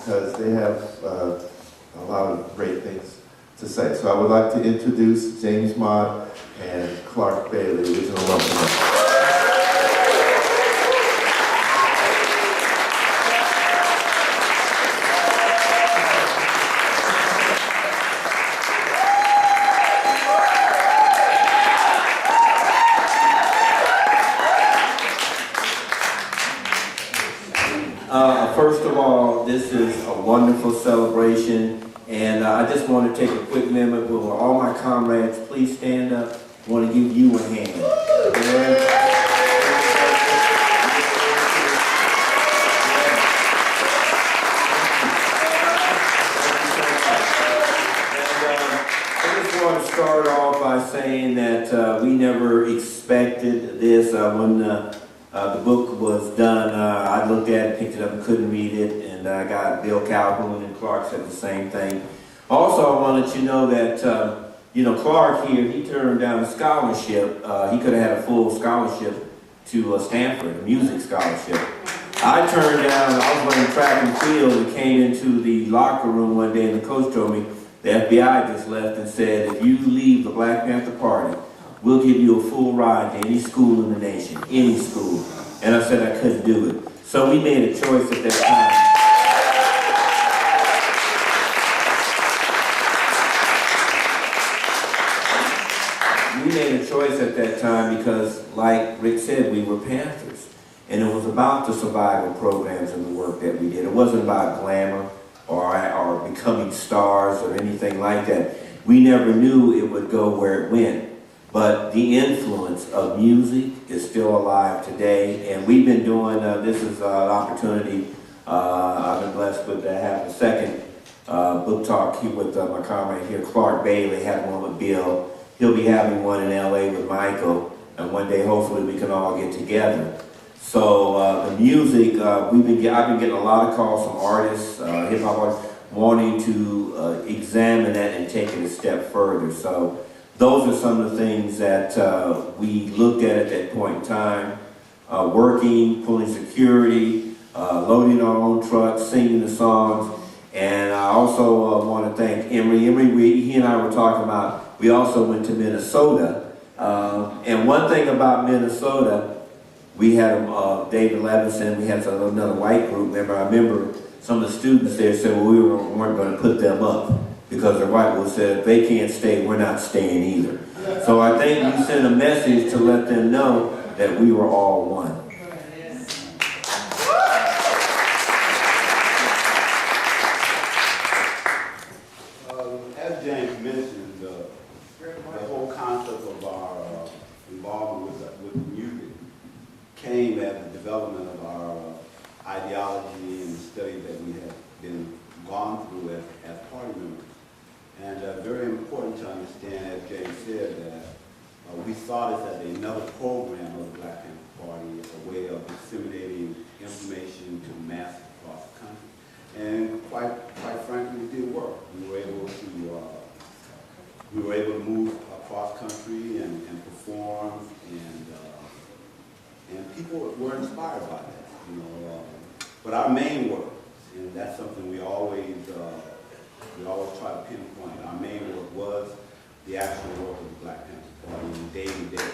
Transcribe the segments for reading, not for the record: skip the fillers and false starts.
because they have a lot of great things to say. So I would like to introduce James Mott and Clark Bailey, original welcome. First of all, this is a wonderful celebration, and I just want to take a quick minute with all my comrades. Please stand up. I want to give you a hand. I just want to start off by saying that we never expected this. When the book was done, I looked at it, picked it up, and couldn't read it, and I got Bill Calhoun and Clark said the same thing. Also, I want to let you know that, Clark here, he turned down a scholarship. He could have had a full scholarship to Stanford, a music scholarship. I turned down, I was running track and field and came into the locker room one day, and the coach told me the FBI just left and said, if you leave the Black Panther Party, we'll give you a full ride to any school in the nation, any school. And I said I couldn't do it. So we made a choice at that time. We made a choice at that time because, like Rick said, we were Panthers. And it was about the survival programs and the work that we did. It wasn't about glamour or becoming stars or anything like that. We never knew it would go where it went. But the influence of music is still alive today, and we've been doing, this is an opportunity, I've been blessed with to have a second book talk here with my comrade here, Clark Bailey, had one with Bill. He'll be having one in LA with Michael, and one day hopefully we can all get together. So the music, I've been getting a lot of calls from artists, hip-hop artists, wanting to examine that and take it a step further. So those are some of the things that we looked at that point in time. Working, pulling security, loading our own trucks, singing the songs. And I also want to thank Emory. Emory, he and I were talking about, we also went to Minnesota. And one thing about Minnesota, we had David Levinson, we had another white group member. I remember some of the students there said, well, we weren't going to put them up, because the white people said, if they can't stay, we're not staying either. So I think you sent a message to let them know that we were all one. As James mentioned, the whole concept of our involvement with music came as the development of our ideology and the study that we have been gone through as party members. And very important to understand, as James said, that we saw this as another program of the Black Panther Party, a way of disseminating information to the masses across the country. And quite frankly, it did work. We were able to move across country and perform, and people were inspired by that. But our main work, and that's something we always try to pinpoint. Our main work was the actual work of the Black Panther Party in the day-to-day.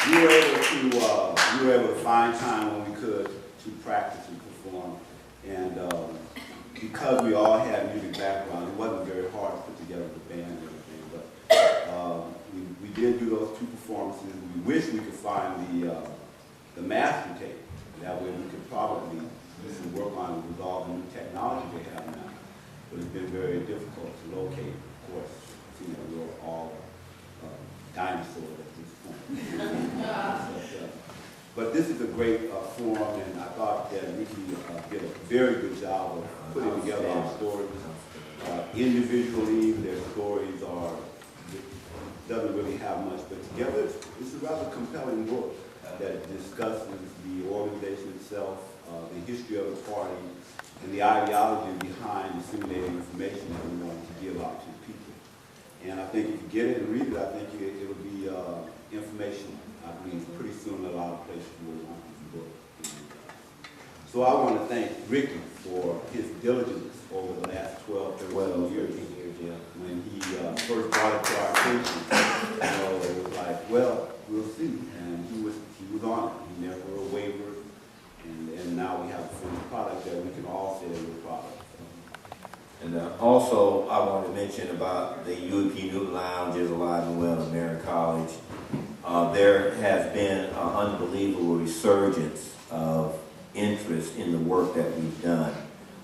We were able to find time when we could to practice and perform. And because we all had music background, it wasn't very hard to put together the band and everything. But we did do those two performances. We wish we could find the master tape. That way we could probably do some work on with all the new technology they have now. But it's been very difficult to locate. Of course, we're all dinosaurs at this point. But this is a great forum, and I thought that Nikki did a very good job of putting together our stories. Individually, their stories doesn't really have much, but together it's a rather compelling book that discusses the organization itself, the history of the party, and the ideology behind disseminating information that we want to give out to people. And I think if you get it and read it, I think it'll be informational. I mean, pretty soon a lot of places will want this book. So I want to thank Ricky for his diligence over the last 12, 13 years. Yeah. When he first brought it to our attention, it was like, well, we'll see. And he was on it. He never wavered. And now we have a finished product that we can all say we're proud of. And also, I want to mention about the UEP Newton Lounge is alive and well at Marion College. There has been an unbelievable resurgence of interest in the work that we've done.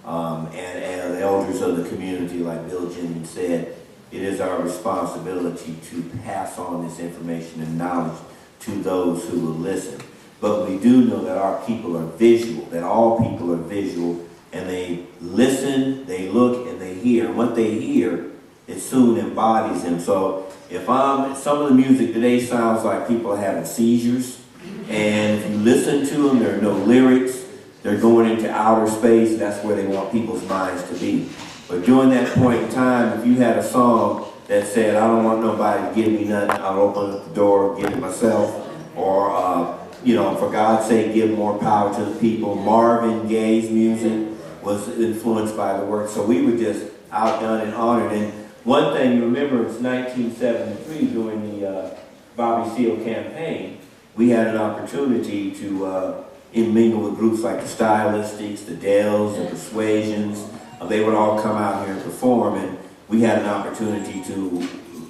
And as elders of the community, like Bill Jennings said, it is our responsibility to pass on this information and knowledge to those who will listen. But we do know that our people are visual, that all people are visual, and they listen, they look, and they hear. And what they hear, it soon embodies them. So if some of the music today sounds like people are having seizures, and if you listen to them, there are no lyrics. They're going into outer space. That's where they want people's minds to be. But during that point in time, if you had a song that said, I don't want nobody to give me nothing, I'll open up the door, give it myself, or, for God's sake, give more power to the people. Marvin Gaye's music was influenced by the work. So we were just outdone and honored. And one thing you remember, it's 1973 during the Bobby Seale campaign, we had an opportunity to mingle with groups like the Stylistics, the Dells, the Persuasions. They would all come out here and perform, and we had an opportunity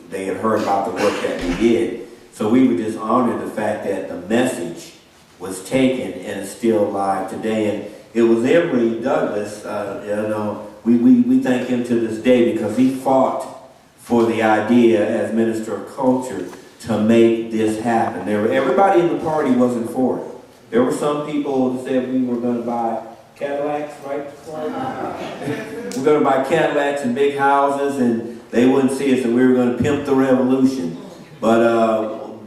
they had heard about the work that we did. So we were just honored the fact that the message was taken and is still alive today. And it was Emory Douglas, we thank him to this day because he fought for the idea as Minister of Culture to make this happen. Everybody in the party wasn't for it. There were some people who said we were going to buy Cadillacs, right? We're going to buy Cadillacs and big houses, and they wouldn't see us, and we were going to pimp the revolution. But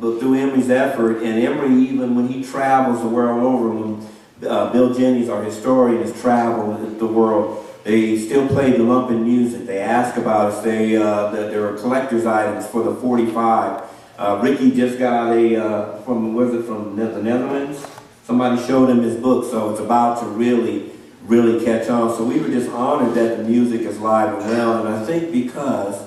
through Emory's effort, and Emory, even when he travels the world over, when Bill Jennings, our historian, has traveled the world, they still play the lumping music. They ask about us. There are collector's items for the 45. Ricky just got from the Netherlands? Somebody showed him his book, so it's about to really, really catch on. So we were just honored that the music is live and well, and I think because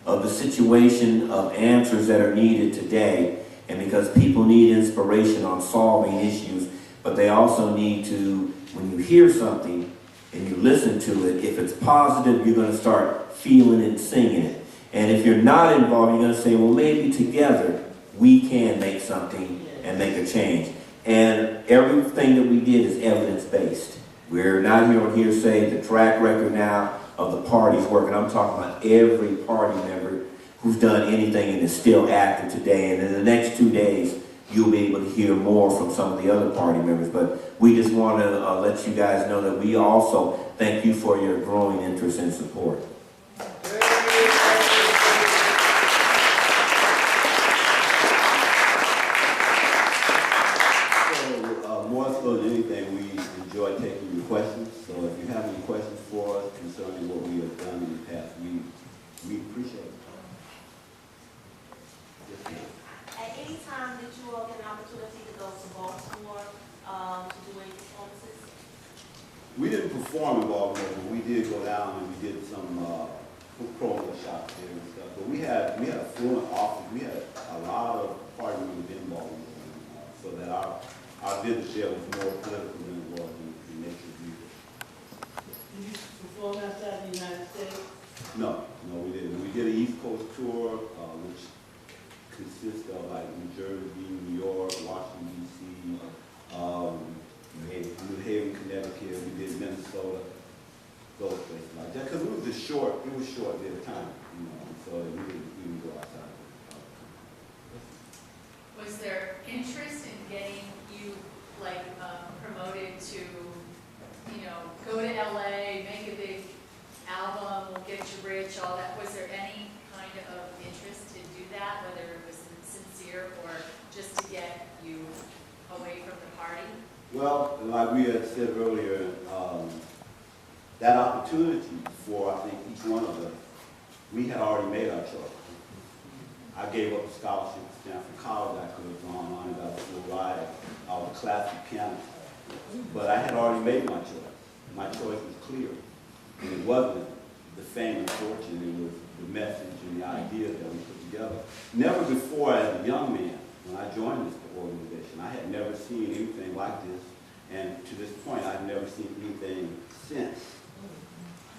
of the situation of answers that are needed today, and because people need inspiration on solving issues, but they also need to, when you hear something and you listen to it, if it's positive, you're going to start feeling it and singing it. And if you're not involved, you're going to say, well, maybe together we can make something and make a change. And everything that we did is evidence-based. We're not here on hearsay. The track record now of the party's work, and I'm talking about every party member who's done anything and is still active today. And in the next 2 days, you'll be able to hear more from some of the other party members. But we just want to let you guys know that we also thank you for your growing interest and support. More so than anything, we enjoy taking your questions. So if you have any questions for us concerning what we have done in the past, we appreciate it. Yes, ma'am. At any time did you all get an opportunity to go to Baltimore to do any performances? We didn't perform in Baltimore, but we did go down and we did some promo shots there and stuff. But we had a fluent office. We had a lot of party members in Baltimore, so that our business share was more political than it was in nature of music. Did you perform outside the United States? No, we didn't. We did an East Coast tour, which consists of like New Jersey, New York, Washington, D.C., New Haven, Connecticut. We did Minnesota, those places like that. Because it was short bit of time, so we didn't go outside. Was there interest in getting you promoted to, go to LA, make a big album, we'll get you rich, all that? Was there any kind of interest to do that, whether it was sincere or just to get you away from the party? Well, like we had said earlier, that opportunity for, I think, each one of us, we had already made our choice. I gave up a scholarship to Stanford College. I could have gone on and got a full ride. I was a classic pianist. But I had already made my choice. My choice was clear. And it wasn't the fame and fortune, it was the message and the ideas that we put together. Never before, as a young man, when I joined this organization, I had never seen anything like this. And to this point, I've never seen anything since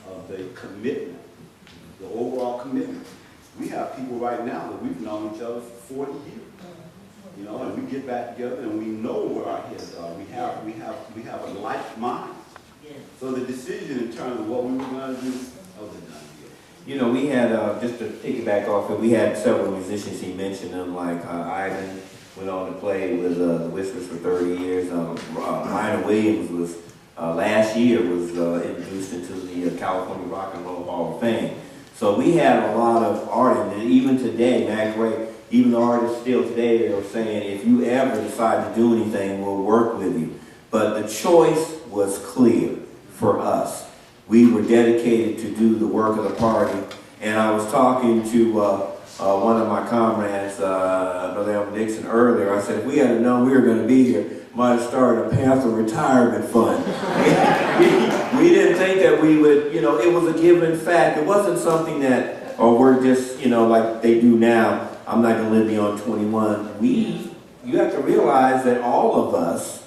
of the commitment, the overall commitment. We have people right now that we've known each other for 40 years. You know, and we get back together and we know where our heads are. We have a like mind. So the decision in terms of what we were going to do, that was a done deal. You know, we had, just to piggyback off it, we had several musicians, he mentioned them, like Ivan went on to play with the Whispers for 30 years. Minor Williams was, last year, was introduced into the California Rock and Roll Hall of Fame. So we had a lot of artists, and even today, Mac Ray, even the artists still today are saying, if you ever decide to do anything, we'll work with you. But the choice was clear for us. We were dedicated to do the work of the party. And I was talking to one of my comrades, Brother Elmer Dixon, earlier. I said, if we had known we were going to be here, might have started a Panther retirement fund. we didn't think that we would, you know, it was a given fact. It wasn't something that, or we're just, you know, like they do now, I'm not going to live beyond 21. You have to realize that all of us,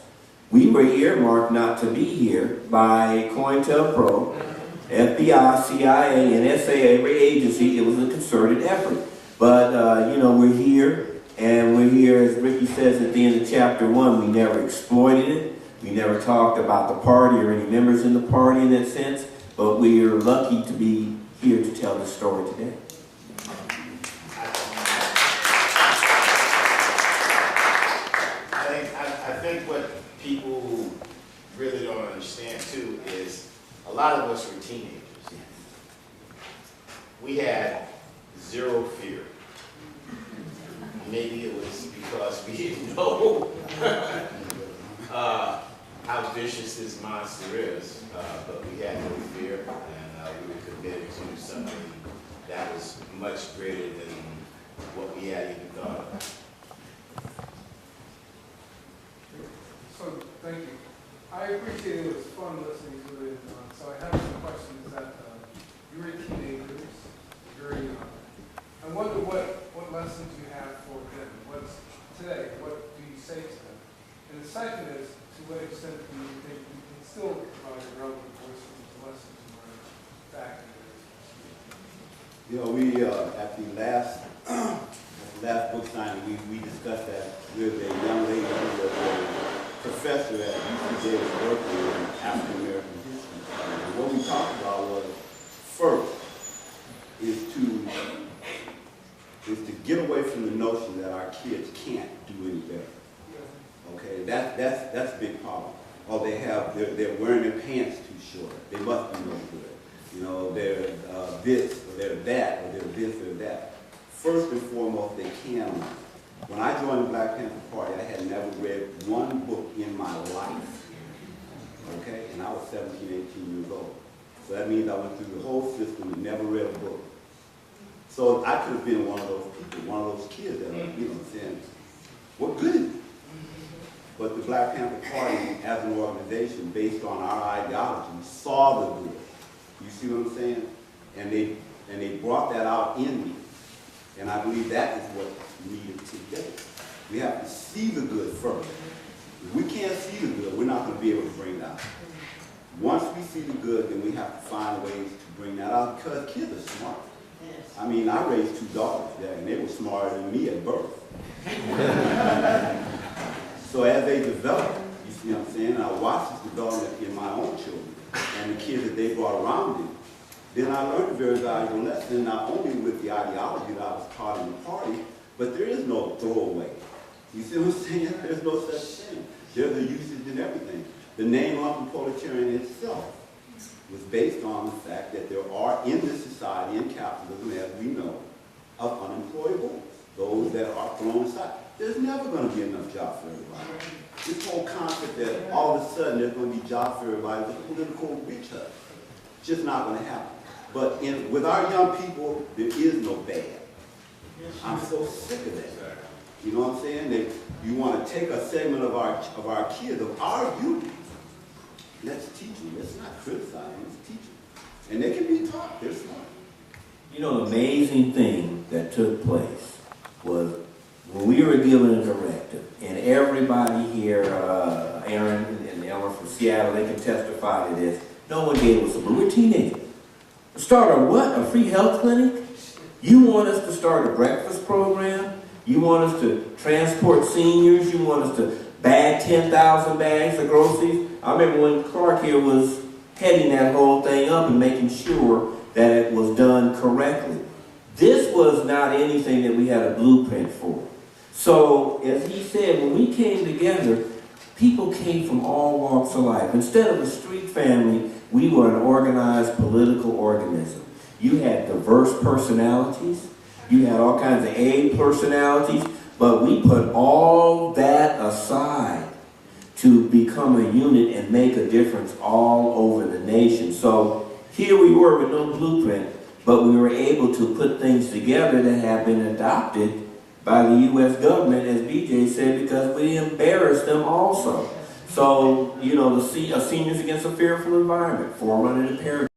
we were earmarked not to be here by COINTELPRO, FBI, CIA, and SAA, every agency. It was a concerted effort. But, you know, we're here, and we're here, as Ricky says at the end of chapter 1, we never exploited it. We never talked about the party or any members in the party in that sense, but we are lucky to be here to tell this story today. I think what people really don't understand too is a lot of us were teenagers. We had zero fear. Maybe it was because we didn't know how vicious this monster is, but we had no fear, and we were committed to something that was much greater than what we had even thought of. So, thank you. I appreciate it was fun listening to it. So I have some questions that you were teenagers, very young. I wonder what lessons you have for them. What's today? What do you say to them? And the second is, to what extent do you think you can still provide a relevant voice for these lessons you learned back in the days? You know, we, at the last book signing, we discussed that with a young lady who was a professor at UC Davis Berkeley in African American history. And what we talked about was, first, is to get away from the notion that our kids can't do any better. Okay, that's a big problem. Or they're wearing their pants too short. They must be no good. You know, they're this, or they're that, or they're this or that. First and foremost, they can learn. When I joined the Black Panther Party, I had never read one book in my life. Okay, and I was 17, 18 years old. So that means I went through the whole system and never read a book. So I could have been one of those people, one of those kids that are, you know, saying, what good is it? But the Black Panther Party, as an organization, based on our ideology, saw the good. You see what I'm saying? And they brought that out in me. And I believe that is what we need today. We have to see the good first. If we can't see the good, we're not going to be able to bring it out. Once we see the good, then we have to find ways to bring that out because kids are smart. I mean, I raised 2 daughters there, and they were smarter than me at birth. So as they develop, you see what I'm saying, and I watched this development in my own children and the kids that they brought around me. Then I learned a very valuable lesson, not only with the ideology that I was taught in the party, but there is no throwaway. You see what I'm saying? There's no such thing. There's a usage in everything. The name lumpen proletarian itself was based on the fact that there are in this society, in capitalism, as we know, of unemployed boys, those that are thrown aside. There's never going to be enough jobs for everybody. This whole concept that all of a sudden there's going to be jobs for everybody is a political witch hunt. It's just not going to happen. But with our young people, there is no bad. I'm so sick of that. You know what I'm saying? That you want to take a segment of our kids, of our youth. Let's teach them. Let's not criticize them. Let's teach them. And they can be taught. They're smart. You know, the amazing thing that took place was when we were given a directive, and everybody here, Aaron and Elmer from Seattle, they can testify to this. No one gave us a blue. We're teenagers. Start a what? A free health clinic? You want us to start a breakfast program? You want us to transport seniors? You want us to bag 10,000 bags of groceries? I remember when Clark here was heading that whole thing up and making sure that it was done correctly. This was not anything that we had a blueprint for. So, as he said, when we came together, people came from all walks of life. Instead of a street family, we were an organized political organism. You had diverse personalities. You had all kinds of A personalities. But we put all that aside to become a unit and make a difference all over the nation. So here we were with no blueprint, but we were able to put things together that have been adopted by the U.S. government, as BJ said, because we embarrassed them also. So, you know, the Seniors Against a Fearful Environment, 400 in the paragraph.